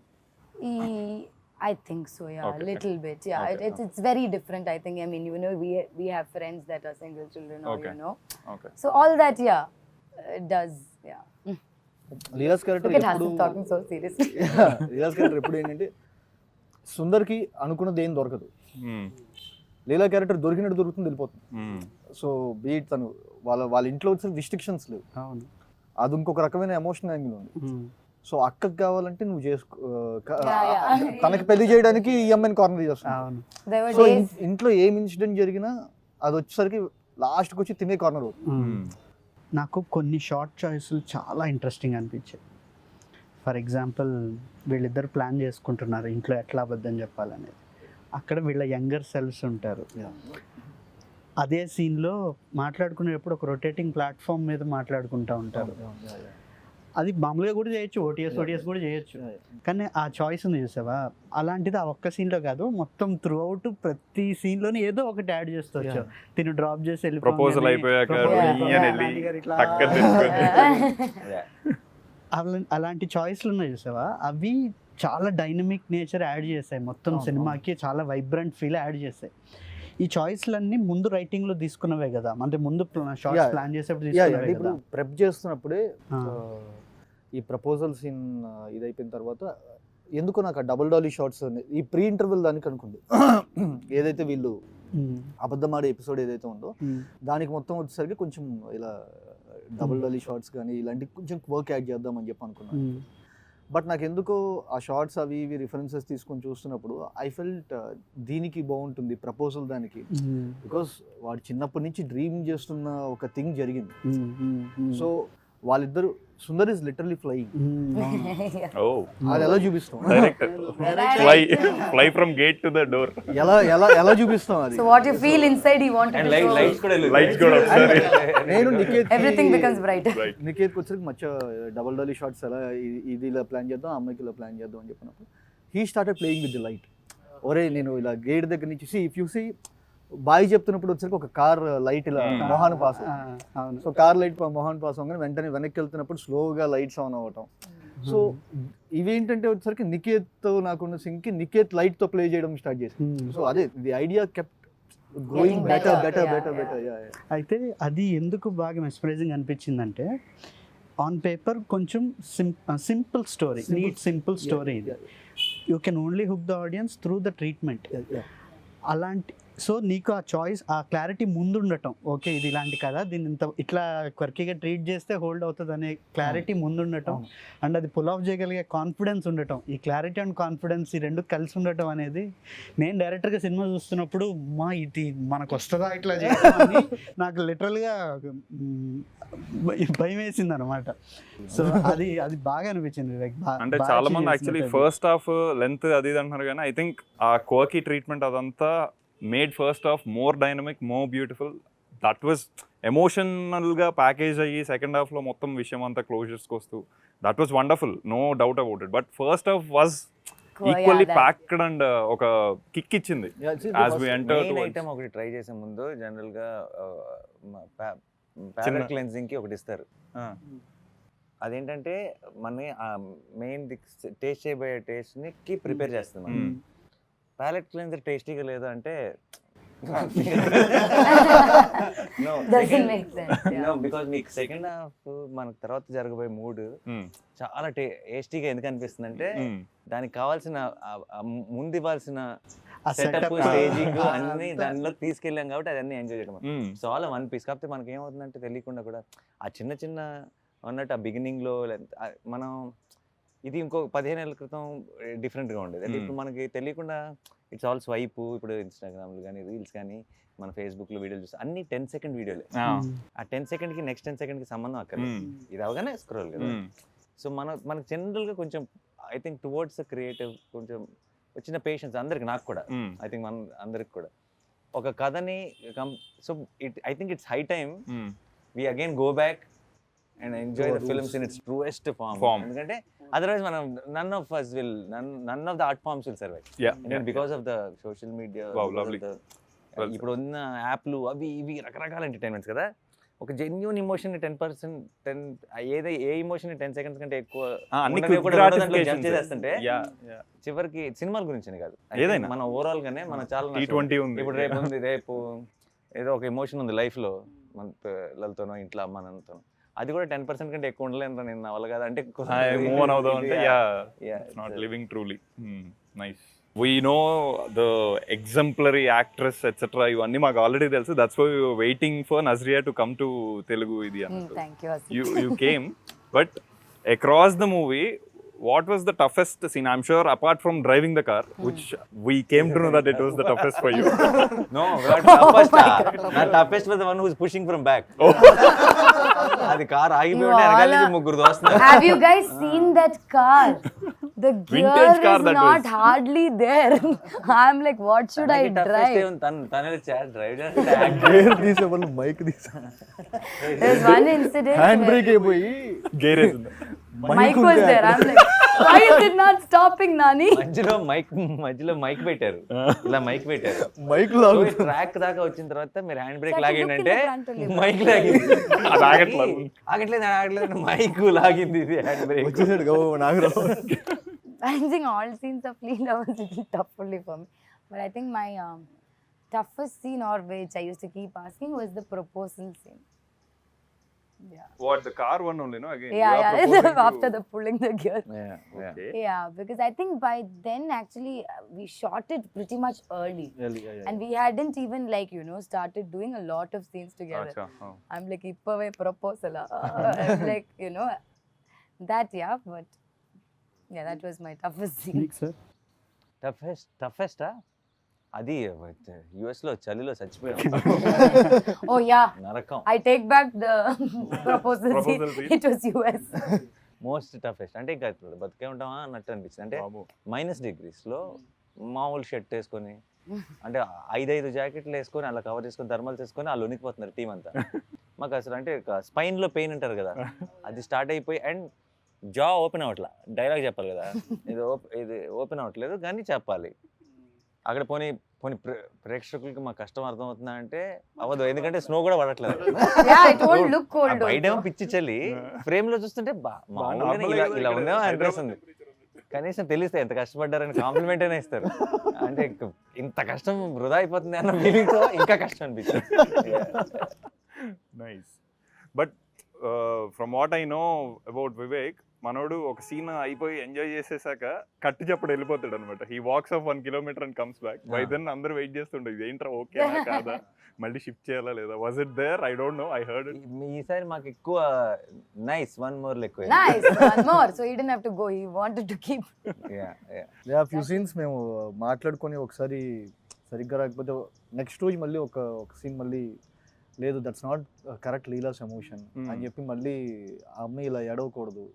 E: I think so, yeah,
A: Okay.
E: a little bit, yeah.
A: Okay.
E: It's very different, I think. I mean, you know, we have friends that are single children, or
A: Okay.
E: you know,
A: Okay.
E: so all that, yeah, it does, yeah.
B: Leela's character
E: Look at
B: ఎప్పుడు
E: Hassan talking so seriously.
B: Leela's character ఎప్పుడు ఏంటంటే సుందర్కి అనుకున్నది ఏం దొరకదు,
A: Hmm.
B: లీలా క్యారెక్టర్ దొరికినట్టు దొరుకుతుంది, వెళ్ళిపోతుంది.
A: Hmm.
B: సో బీట్ తను వాళ్ళ ఇంట్లో వచ్చే రిస్ట్రిక్షన్స్ లేవు,
C: అవును.
B: అది ఇంకొక రకమైన ఎమోషన్ యాంగిల్ ఉంది. సో అక్కకి కావాలంటే నువ్వు చేసుకో, తనకి పెళ్లి చేయడానికి ఈ అమ్మాయిని కార్నర్ చేస్తున్నావు.
C: అవును.
E: There were
B: సో
E: days,
B: ఇంట్లో ఏం ఇన్సిడెంట్ జరిగినా అది వచ్చేసరికి లాస్ట్కి వచ్చి తినే కార్నర్ అవుతుంది.
C: నాకు కొన్ని షార్ట్ చాయిస్లు చాలా ఇంట్రెస్టింగ్ అనిపించాయి. ఫర్ ఎగ్జాంపుల్, వీళ్ళిద్దరు ప్లాన్ చేసుకుంటున్నారు ఇంట్లో ఎట్లా అబద్ధం చెప్పాలనేది. అక్కడ వీళ్ళ యంగర్ సెల్ఫ్స్ ఉంటారు. అదే సీన్లో మాట్లాడుకునేటప్పుడు ఒక రొటేటింగ్ ప్లాట్ఫామ్ మీద మాట్లాడుకుంటూ ఉంటారు. అది మామూలుగా కూడా చేయొచ్చు, ఓటీఎస్ కూడా చేయొచ్చు. కానీ ఆ చాయిస్ ఉంది చూసావా, అలాంటిది ఆ ఒక్క సీన్లో కాదు, మొత్తం త్రూ అవుట్ ప్రతి సీన్లోనే ఏదో ఒకటి యాడ్ చేస్తూ వచ్చావు. తిను డ్రాప్ చేసి వెళ్ళి
A: ప్రపోజల్ అయిపోయాక
C: అలాంటి చాయిస్లు ఉన్నాయి చూసావా, అవి చాలా డైనమిక్ నేచర్ యాడ్ చేస్తాయి, మొత్తం సినిమాకి చాలా వైబ్రెంట్ ఫీల్ యాడ్ చేస్తాయి. ఈ చాయిస్లన్నీ ముందు రైటింగ్లో తీసుకున్నవే కదా, అంటే ముందు షార్ట్స్ ప్లాన్ చేసేప్పుడు తీసుకున్నవే
B: ఇప్పుడు
C: కదా.
B: ప్రెప్ చేస్తున్నప్పుడే ఈ ప్రపోజల్ సీన్ ఇది అయిపోయిన తర్వాత ఎందుకో నాకు ఆ డబుల్ డాలీ షార్ట్స్ ఈ ప్రీ ఇంటర్వెల్ దానికి అనుకుంది, ఏదైతే వీళ్ళు అబద్ధమాడే ఎపిసోడ్ ఏదైతే ఉందో దానికి మొత్తం వచ్చేసరికి కొంచెం ఇలా డబుల్ డాలీ షార్ట్స్ కానీ ఇలాంటి కొంచెం వర్క్ యాడ్ చేద్దామని చెప్పి అనుకున్నాను. బట్ నాకు ఎందుకో ఆ షార్ట్స్ అవి ఇవి రిఫరెన్సెస్ తీసుకొని చూస్తున్నప్పుడు ఐ ఫెల్ట్ దీనికి బాగుంటుంది ప్రపోజల్ దానికి, బికాస్ వాడు చిన్నప్పటి నుంచి డ్రీమ్ చేస్తున్న ఒక థింగ్ జరిగింది. సో వాళ్ళిద్దరు Sundar is literally flying,
A: Oh.
B: అది ఎలా చూపిస్తాం,
A: Director. Fly from gate to the door.
B: ఎలా ఎలా ఎలా చూపిస్తాం అది.
E: so what you feel inside, you want
D: And
E: to show.
D: lights కూడా
A: Lights కూడా ఒకసారి.
B: నేను నికేత్
E: Everything becomes brighter.
B: నికేత్కి వచ్చరికి మచ్చ డబల్ డాలీ షార్ట్స్ ఎలా ఇది ఇలా ప్లాన్ చేద్దాం, అమ్మాయికి ఇలా ప్లాన్ చేద్దాం అని చెప్పినప్పుడు he started playing with the light. ఒరే నేను ఇలా గేట్ దగ్గర నుంచి ఇఫ్ యూ సీ బాయ్ చెప్తున్నప్పుడు వచ్చరికి ఒక కార్ లైట్ ఇలా మొహాన్ పాస్, సో కార్ లైట్ మొహాన్ పాస్ అవ్వగానే వెంటనే వెనక్కి వెళ్తున్నప్పుడు స్లోగా లైట్స్ ఆన్ అవ్వటం. సో ఇవేంటంటే వచ్చరికి నికేత్ నాకున్న సింగ్కి నికేత్ లైట్తో ప్లే చేయడం స్టార్ట్ చేసి, సో అదే the idea kept growing better better better better.
C: అయితే అది ఎందుకు బాగా మెస్పరైజింగ్ అనిపించిందంటే, ఆన్ పేపర్ కొంచెం simple story, neat simple story ఇది. You can only hook the audience through the treatment. అలాంటి సో నీకు ఆ చాయిస్, ఆ క్లారిటీ ముందు ఉండటం, ఓకే ఇది ఇలాంటి కదా, దీన్ని ఇంత ఇట్లా క్వర్కీగా ట్రీట్ చేస్తే హోల్డ్ అవుతుంది అనే క్లారిటీ ముందు ఉండటం, అండ్ అది పుల్ ఆఫ్ చేయగలిగే కాన్ఫిడెన్స్ ఉండటం, ఈ క్లారిటీ అండ్ కాన్ఫిడెన్స్ ఈ రెండు కలిసి ఉండటం అనేది, నేను డైరెక్టర్గా సినిమా చూస్తున్నప్పుడు మా ఇది మనకు వస్తుందా ఇట్లా చేయడం అని నాకు లిటరల్గా భయం వేసింది అనమాట. సో అది అది బాగా అనిపించింది.
A: అంటే చాలా మంది యాక్చువల్లీ ఫస్ట్ హాఫ్ లెంత్ అది ఇది అంటున్నారు, కానీ ఐ థింక్ ఆ కోకీ ట్రీట్మెంట్ అదంతా made first half more dynamic, more beautiful. That was ఎమోషనల్గా ప్యాకేజ్ అయ్యి సెకండ్ హాఫ్లో మొత్తం విషయం అంతా క్లోజర్స్కి వస్తూ that was wonderful, no doubt about it. But first half was equally packed and ఒక కిక్ ఇచ్చింది as we enter to
D: item. ఒకటి ట్రై చేసే ముందు జనరల్గా ప్యాలెట్ క్లెన్జింగ్ కి ఒకటి ఇస్తారు. అదేంటంటే మన మెయిన్ టేస్ట్ చేయబోయే టేస్ట్ కి ప్రిపేర్ చేస్తుంది. ప్యాలెట్ క్లెన్జర్ టేస్టీగా లేదు అంటే
E: Doesn't make sense. Yeah.
D: Because మీకు సెకండ్ హాఫ్ మనకు తర్వాత జరగబోయే మూడ్ చాలా టేస్టీగా ఎందుకు అనిపిస్తుంది అంటే దానికి కావాల్సిన ముందు ఇవ్వాల్సిన సెటప్ స్టేజింగ్ అన్ని దానిలో తీసుకెళ్ళాం కాబట్టి అదన్నీ ఎంజాయ్ చేయడం సో ఆల్ వన్ పీస్. కాకపోతే మనకి ఏమవుతుందంటే తెలియకుండా కూడా ఆ చిన్న చిన్న అన్నట్టు ఆ బిగినింగ్ లో మనం ఇది ఇంకో 15 ఏళ్ళ క్రితం డిఫరెంట్గా ఉండేది. అంటే ఇప్పుడు మనకి తెలియకుండా ఇట్స్ ఆల్ స్వైప్. ఇప్పుడు ఇన్స్టాగ్రామ్లు కానీ రీల్స్ కానీ మన ఫేస్బుక్లో వీడియోలు చూస్తే అన్ని 10 సెకండ్ వీడియోలే. ఆ 10 సెకండ్కి నెక్స్ట్ 10 సెకండ్కి సంబంధం అక్కర్లేదు, ఇది అవగానే స్క్రోల్ కదా. సో మనకు జనరల్గా కొంచెం I think towards the creative కొంచెం వచ్చిన పేషెన్స్ అందరికి, నాకు కూడా ఐ థింక్ మన అందరికి కూడా ఒక కథని so I think it's high time we again go back and enjoy the films in its truest form. ఎందుకంటే అదర్వైజ్ మనం none of the art forms will survive because of the social media. ఇప్పుడు ఉన్న యాప్లు అవి ఇవి రకరకాల ఎంటర్టైన్మెంట్స్ కదా. ఒక genuine emotion 10% a emotion 10 seconds కంటే ఎక్కువ చేస్తుంటే చివరికి సినిమాల గురించి కాదు, ఏదైనా మన ఓవరాల్ గానే మన చాలా ఇప్పుడు రేపు ఏదో ఒక ఎమోషన్ ఉంది లైఫ్ లో మన పిల్లలతోనో ఇంట్లో అమ్మ నాన్నతోనో, అది కూడా 10% కంటే ఎక్కువ ఉండలేదు నేను నా వల్ల కాదు అంటే
A: మూవ్ ఆన్ అవుదాం అంటే not living truly. Nice. We know the exemplary actress etc. ఇవన్నీ మాకు ఆల్రెడీ తెలుసు. That's why waiting for Nazriya to come to Telugu ఇది అన్నట్టు.
E: Thank you.
A: You came, but across the movie, what was the toughest scene? I'm sure apart from driving the car, which we came to know that it was the toughest for you.
D: No, not toughest was the one who was pushing from back. అది కార్ ఆగిపోయి ఉంటే వెనకాల నుంచి ముగ్గురు దోస్తున్నారు.
E: Have you guys seen that car? The gear is not hardly there. I'm like, what should I drive?
D: తనని డ్రైవ్
B: గేర్ తీసే వాళ్ళు మైక్ తీసా.
E: There's one incident
B: hand brake అయిపోయి
A: గేర్ వేసింది.
E: Mike was there. I'm like, why is it not stopping, Nani?
D: మధ్యలో మైక్ పెట్టారు, ఇలా మైక్ పెట్టారు.
B: మైక్
D: ట్రాక్ దాకా వచ్చిన తర్వాత మీరు హ్యాండ్ బ్రేక్ లాగిందంటే మైక్ లాగింది. ఆగట్లేదు మైక్ లాగింది, ఇది hand brake.
E: I think all scenes of Leela was a little tough only for me. But I think my toughest scene, or which I used to keep asking, was the proposal scene. Yeah.
A: What, the car one only, no? Again.
E: Yeah. After the pulling the gear.
D: Yeah.
A: Okay.
E: Yeah, because I think by then actually we shot it pretty much early. And we hadn't even started doing a lot of scenes together.
A: Achha.
E: I'm like, ippave proposal. I'm like, that, yeah, but yeah, that was my toughest scene.
D: Toughest అది యుఎస్ లో చలిలో చచ్చిపోయాం.
E: Oh yeah,
D: నరకం.
E: I take back the proposal scene. It was US.
D: Most toughest అంటే ఇంకా బతికే ఉంటామా అన్నట్టు అనిపించింది. అంటే -degrees లో మామూలు షర్ట్ వేసుకొని, అంటే 5 జాకెట్లు వేసుకొని అలా కవర్ చేసుకొని థర్మల్స్ వేసుకొని వాళ్ళు ఉనికిపోతున్నారు టీం అంతా. మాకు అసలు అంటే స్పైన్ లో పెయిన్ ఉంటారు కదా, అది స్టార్ట్ అయిపోయి అండ్ జా ఓపెన్ అవ్వట్లా. డైలాగ్ చెప్పాలి కదా, ఇది ఓపెన్ అవ్వట్లేదు కానీ చెప్పాలి. అక్కడ పోనీ ప్రేక్షకులకి మా కష్టం అర్థం అవుతుందా అంటే అవ్వదు, ఎందుకంటే స్నో కూడా పడట్లేదు.
E: Yeah, it won't look cold.
D: బయటేమో పిచ్చి చలి, ఫ్రేమ్ లో చూస్తుంటే ఇలా ఉందేమో అనిపిస్తుంది. కనీసం తెలిస్తే ఎంత కష్టపడ్డారని కాంప్లిమెంట్ అయినా ఇస్తారు. అంటే ఇంత కష్టం వృధా అయిపోతుంది అన్న ఫీలింగ్ తో ఇంకా కష్టం అనిపిస్తుంది.
A: Nice. But from what I know about Vivek, మనోడు ఒక సీన్ అయిపోయి ఎంజాయ్ చేసేసాక కట్టు చెప్పడు వెళ్ళిపోతాడు అనమాట. He walks off 1 kilometer and comes back. By then అందరూ వెయిట్ చేస్తుండే, ఇది ఏంట్రా ఓకేనా కాదా, మళ్ళీ షిఫ్ట్ చేయాలా లేదా, was it there? I don't know, I heard it.
D: ఈసారి మాకు ఎక్కువ నైస్ వన్ మోర్ ఎక్కువ.
E: Nice, one more. So he didn't have to go. He wanted to keep.
B: Yeah, few scenes మేము మాట్లాడుకొని ఒకసారి సరిగ్గా రాకపోతే నెక్స్ట్ రోజు మళ్ళీ ఒక సీన్ మళ్ళీ లేదు, that's not correct Leela's emotion అని చెప్పి మళ్ళీ ఆ అమ్మాయి ఇలా ఎడవకూడదు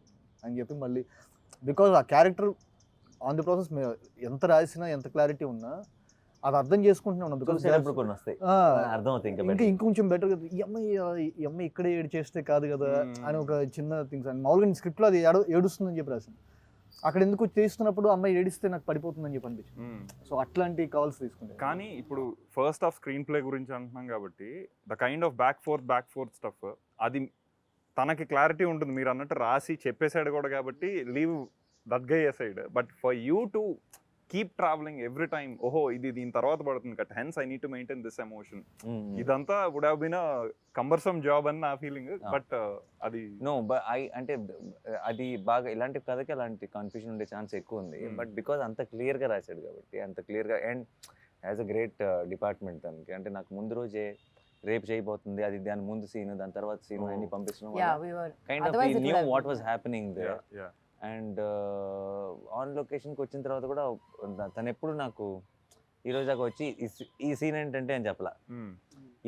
B: అని చెప్పి మళ్ళీ, బికాజ్ ఆ క్యారెక్టర్ ఆన్ ది ప్రాసెస్ ఎంత రాసినా ఎంత క్లారిటీ ఉన్నా అది అర్థం చేసుకుంటూనే ఉన్నాం. బికాజ్ ఇంకా ఇంకొంచెం బెటర్ కదా, ఈ అమ్మాయి ఇక్కడే ఏడు చేస్తే కాదు కదా అని ఒక చిన్న థింగ్స్. అండ్ మామూలుగా స్క్రిప్ట్లో అది ఏడుస్తుందని చెప్పి రాసింది, అక్కడ ఎందుకు చేస్తున్నప్పుడు అమ్మాయి ఏడిస్తే నాకు పడిపోతుందని చెప్పి అనిపించింది. సో అట్లాంటి కాల్స్ తీసుకుంటే.
A: కానీ ఇప్పుడు ఫస్ట్ హాఫ్ స్క్రీన్ ప్లే గురించి అంటున్నాం కాబట్టి the kind of back fourth stuff అది తనకి క్లారిటీ ఉంటుంది. మీరు అన్నట్టు రాసి చెప్పేసాడు కూడా కాబట్టి leave that guy aside. But for you to keep travelling every time, ఓహో ఇది దీని తర్వాత పడుతుంది cut, hence I need to maintain this emotion. ఇదంతా would have been a cumbersome job అని నా ఫీలింగ్. బట్ అది
D: నో అంటే అది బాగా ఇలాంటి కథకి అలాంటి కన్ఫ్యూజన్ ఉండే ఛాన్స్ ఎక్కువ ఉంది. బట్ బికాజ్ అంత క్లియర్గా రాశాడు కాబట్టి, అంత క్లియర్గా, and as a great department దానికి. అంటే నాకు ముందు రోజే రేపు చేయబోతుంది, అది దాని ముందు సీన్, దాని తర్వాత సీన్ అన్ని పంపించడం kind of we knew what was happening there. And on లొకేషన్కి వచ్చిన తర్వాత కూడా తను ఎప్పుడు నాకు ఈ రోజు దాకా వచ్చి ఈ సీన్ ఏంటంటే అని చెప్పలా,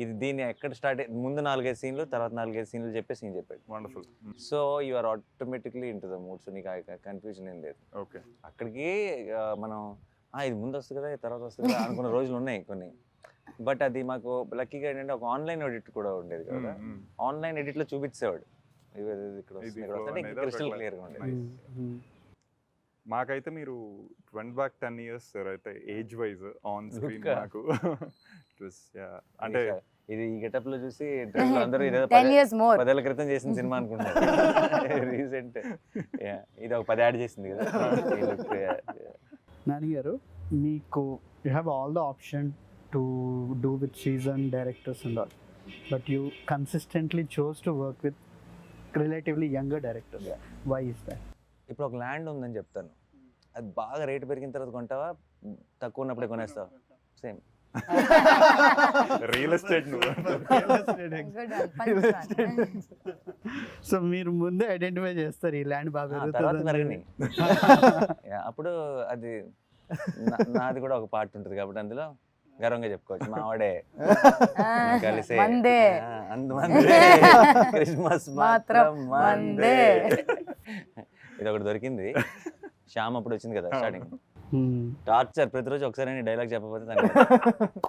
D: ఇది దీన్ని ఎక్కడ స్టార్ట్ ముందు 4-5 సీన్లు, తర్వాత 4-5 సీన్లు చెప్పే సీన్ చెప్పాడు.
A: Wonderful.
D: So you are automatically in to the mood. So నీకు కన్ఫ్యూజన్ ఏం లేదు.
A: ఓకే,
D: అక్కడికి మనం ఇది ముందు వస్తుంది కదా తర్వాత వస్తుంది కదా అనుకున్న రోజులు ఉన్నాయి కొన్ని. బట్ అది మాకు లక్కీగా ఏంటంటే ఒక ఆన్లైన్ ఎడిట్ కూడా ఉండేది కదా, ఆన్లైన్ ఎడిట్లో చూపించేవాడు ఇక్కడ క్రిస్టల్ క్లియర్గా ఉండేది.
A: మాకైతే మీరు 10 years సార్ అయితే ఏజ్ వైజ్ ఆన్ స్క్రీన్ నాకు అంటే
D: ఇది ఈ గెటప్ లో చూసి అందరూ
E: 10 years more
D: 10 ఏళ్ల క్రితం చేసిన సినిమా అనుకుంటారు. రీసెంట్ ఇది ఒక 10 యాడ్ చేసింది కదా.
C: నాని గారు, మీకు you have all the option to do with season directors and all, but you consistently chose to work with relatively younger directors. Why is that?
D: ఇప్పుడు ఒక ల్యాండ్ ఉందని చెప్తాను, అది బాగా రేటు పెరిగిన తర్వాత కొంటావా, తక్కువ ఉన్నప్పుడే కొనేస్తావా? Same
A: real estate.
C: సో మీరు ముందే ఐడెంటిఫై చేస్తారు ఈ ల్యాండ్ బాగా
D: పెరిగినాయి. అప్పుడు అది నాది కూడా ఒక పార్ట్ ఉంటుంది కాబట్టి అందులో గర్వంగా చెప్పుకోవచ్చు, మా వాడే కలిసే క్రిస్మస్ మాత్రం మందే. ఇది ఒకటి దొరికింది. శ్యామ్ అప్పుడు వచ్చింది కదా స్టార్టింగ్, టార్చర్ ప్రతిరోజు ఒకసారి డైలాగ్ చెప్పకపోతే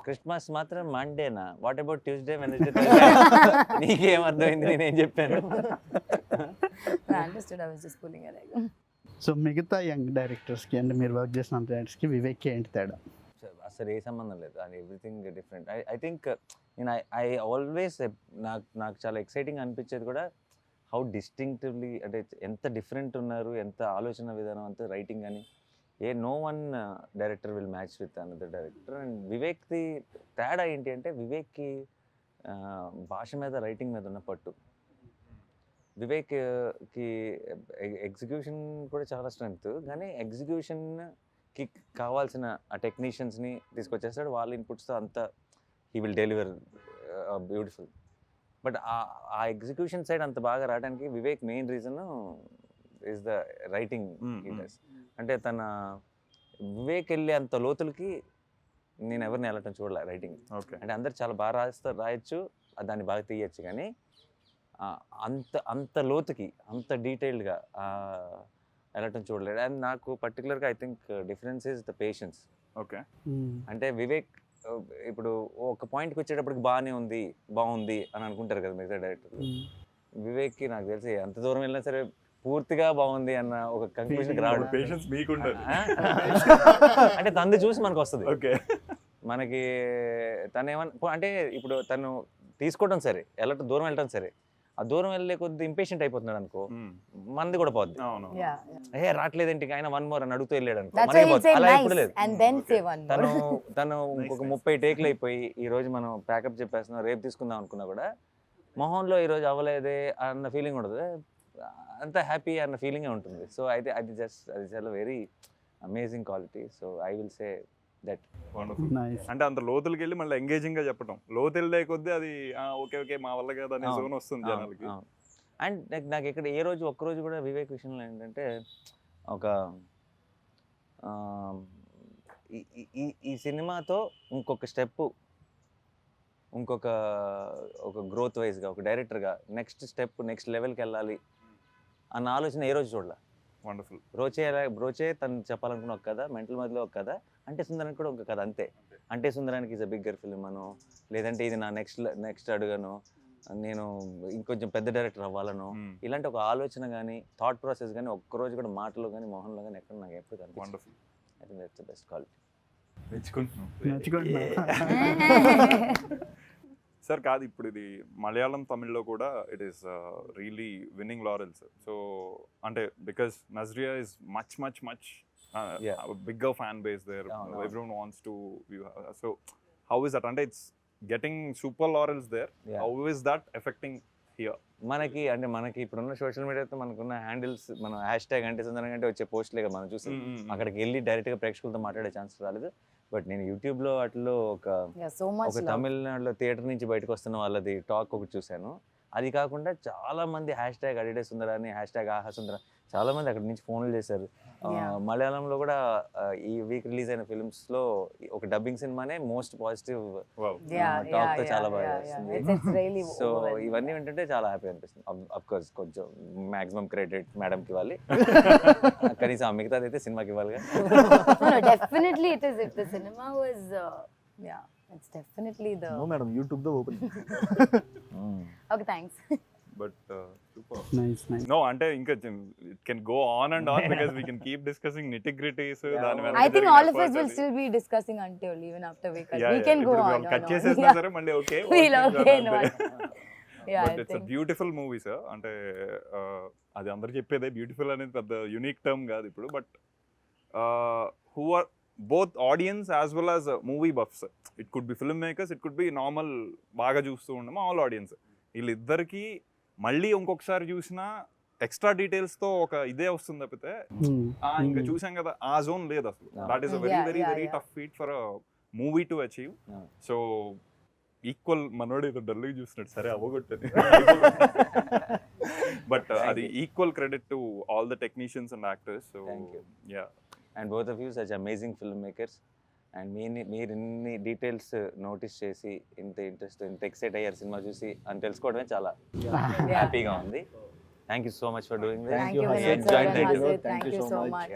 D: క్రిస్మస్ మాత్రం మండేనా, వాట్ అబౌట్ ట్యూస్డే వెనస్డే? నీకేం అర్థమైంది నేనేం చెప్పాను?
C: సో మిగతా యంగ్ డైరెక్టర్స్కి అంటే మీరు వర్క్ చేసిన డైరెక్టర్స్కి వివేక్కి ఏంటి తేడా?
D: అసలు ఏ సంబంధం లేదు, and everything different. I think నేను ఐ ఆల్వేస్ నాకు చాలా ఎక్సైటింగ్ అనిపించేది కూడా హౌ డిస్టింక్టివ్లీ, అంటే ఎంత డిఫరెంట్ ఉన్నారు, ఎంత ఆలోచన విధానం, అంత రైటింగ్ అని. No one director will match with another director. And వివేక్ది తేడా ఏంటి అంటే, వివేక్కి భాష మీద రైటింగ్ మీద ఉన్న పట్టు. వివేక్కి ఎగ్జిక్యూషన్ కూడా చాలా స్ట్రెంగ్త్, కానీ ఎగ్జిక్యూషన్కి కావాల్సిన ఆ టెక్నీషియన్స్ని తీసుకొచ్చేస్తాడు, వాళ్ళ ఇన్పుట్స్తో అంతా he will deliver beautiful. But ఆ ఎగ్జిక్యూషన్ సైడ్ అంత బాగా రావడానికి Vivek main reason is the writing. అంటే వివేక్ వెళ్ళే అంత లోతులకి నేను ఎవరిని వెళ్ళటం చూడలే రైటింగ్. అంటే అందరు చాలా బాగా రాయొచ్చు, దాన్ని బాగా తీయచ్చు, కానీ అంత లోతుకి అంత డీటెయిల్డ్గా వెళ్ళటం చూడలేదు. అండ్ నాకు పర్టికులర్గా I think difference is the patience.
A: Okay,
D: అంటే వివేక్ ఇప్పుడు ఒక పాయింట్కి వచ్చేటప్పటికి బాగుంది అని అనుకుంటారు కదా మిగతా డైరెక్టర్. వివేక్కి నాకు తెలిసి ఎంత దూరం వెళ్ళినా సరే పూర్తిగా బాగుంది అన్న ఒక కంక్లూజన్కి రావడం.
A: పేషెన్స్ మీకుండే
D: అంటే తను చూసి మనకు వస్తుంది.
A: ఓకే,
D: మనకి తను ఏమన్నా అంటే ఇప్పుడు తను తీసుకోవడం సరే, దూరం వెళ్ళటం సరే, ఆ దూరం వెళ్ళే కొద్ది ఇంపేషెంట్ అయిపోతున్నాడు అనుకో, మనది కూడా పోద్ది. రావట్లేదేంటి ఆయన 1 more అని అడుగుతూ వెళ్ళాడు అనుకో, అలా ఎప్పుడు లేదు. తను ఇంకొక 30 టేక్లు అయిపోయి ఈ రోజు మనం ప్యాకప్ చెప్పేస్తున్నాం, రేపు తీసుకుందాం అనుకున్నా కూడా మొహంలో ఈ రోజు అవ్వలేదే అన్న ఫీలింగ్ ఉండదు, అంత హ్యాపీ అన్న ఫీలింగే ఉంటుంది. సో అయితే అది చాలా very amazing quality. So I will say that.
A: అంటే అంత లోతులకి వెళ్ళి మళ్ళీ ఎంగేజింగ్ గా చెప్పడం, లోతు వెళ్ళే కొద్దీ అది ఓకే మా వల్ల కదా అనే జోన్ వస్తుంది జనాలకి.
D: అండ్ నాకు ఇక్కడ ఒక్కరోజు కూడా వివేక్ విషయంలో ఏంటంటే ఒక ఈ సినిమాతో ఇంకొక స్టెప్, ఒక గ్రోత్ వైజ్గా ఒక డైరెక్టర్గా నెక్స్ట్ స్టెప్, నెక్స్ట్ లెవెల్కి వెళ్ళాలి అన్న ఆలోచన ఏ రోజు చూడాల.
A: వండర్ఫుల్.
D: బ్రోచే తను చెప్పాలనుకున్న ఒక కథ, మెంటల్ మధ్యలో ఒక కథ, అంటే సుందరానికి కూడా ఒక కథ అంతే. అంటే సుందరానికి ఈజ్ అ బిగ్గర్ ఫిల్మ్ అను, లేదంటే ఇది నా నెక్స్ట్ అడుగను, నేను ఇంకొంచెం పెద్ద డైరెక్టర్ అవ్వాలను, ఇలాంటి ఒక ఆలోచన కానీ థాట్ ప్రాసెస్ కానీ ఒక్కరోజు కూడా మాటలో కానీ మొహంలో కానీ ఎక్కడ నాకు ఎప్పుడు కనిపిస్తుంది.
A: Wonderful.
D: I think that's the best quality.
A: Sir కాదు, ఇప్పుడు ఇది మలయాళం తమిళ్లో కూడా it is really winning laurels. So అంటే because Nazriya is much
D: Yeah.
A: bigger fan base there.
D: No.
A: Everyone wants to view. So how is that? And it's getting super laurels there.
D: Yeah.
A: How is that affecting here?
D: మనకి ఇప్పుడున్న సోషల్ మీడియాతో మనకున్న హ్యాండిల్స్, మనం హ్యాష్ ట్యాగ్ అంటే సందర్భంగా అంటే వచ్చే పోస్ట్లే కదా మనం చూసి అక్కడికి వెళ్ళి డైరెక్ట్గా ప్రేక్షకులతో మాట్లాడే ఛాన్స్ రాలేదు. బట్ నేను యూట్యూబ్లో వాటిలో
E: so much
D: ఒక
E: love.
D: తమిళనాడులో థియేటర్ నుంచి బయటకు వస్తున్న వాళ్ళది టాక్ ఒకటి చూశాను. అది కాకుండా చాలా మంది హ్యాష్ ట్యాగ్ అడిడే సుందరాని, హ్యాష్ ట్యాగ్ ఆహా సుందర, చాలా మంది అక్కడి నుంచి ఫోన్లు చేశారు. మలయాళంలో కూడా ఈ వీక్ రిలీజ్ అయిన ఫిల్మ్స్ లో ఒక డబ్బింగ్ సినిమానే మోస్ట్ పాజిటివ్ టాక్ తో చాలా బాగా వస్తుంది. సో ఇవన్నీ ఏంటంటే చాలా హ్యాపీ అనిపిస్తుంది. అఫ్ కోర్స్ కొంచెం మాక్సిమం క్రెడిట్ మేడం కి ఇవ్వాలి, కనీసం ఆ మిగతాది అయితే సినిమాకి ఇవ్వాలి.
E: Definitely it is. If the cinema was it's definitely the
B: No madam, YouTube the open.
E: okay, thanks.
A: But super.
C: Nice.
A: No, ante inka it can go on and on because we can keep discussing nitty-gritties.
E: I think all of us will still be discussing until even after we cut. We can go on.
A: Cut chesesna sare mandi okay.
E: We'll okay no. Yeah,
A: but it's a beautiful movie sir. Ante అది అందరూ చెప్పేదే బ్యూటిఫుల్ అనేది పెద్ద యూనిక్ టర్మ్ కాదు ఇప్పుడు. But who are both audience as well as movie buffs. It could be filmmakers, it could be normal బాగా చూస్తూ ఉండము ఆల్ ఆడియన్స్. వీళ్ళిద్దరికి మళ్ళీ ఇంకొకసారి చూసినా ఎక్స్ట్రా డీటెయిల్స్తో ఒక ఇదే వస్తుంది తప్పితే ఇంకా చూసాం కదా ఆ జోన్ లేదు అసలు. That is a very very very tough feet for a movie to achieve. So equal మనోడు ఏదో డల్గా చూసినట్టు సరే అవ్వగొట్టని బట్ అది equal credit to all the technicians and actors. So yeah,
D: and both of you such amazing film makers. And మీరు ఇన్ని డీటెయిల్స్ నోటీస్ చేసి ఇంత ఇంట్రెస్ట్, ఇంత ఎక్సైట్ అయ్యారు సినిమా చూసి అని తెలుసుకోవడమే చాలా హ్యాపీగా ఉంది. Thank you so much for doing this.
E: Thank you, Vinod sir.
B: Thank you so much.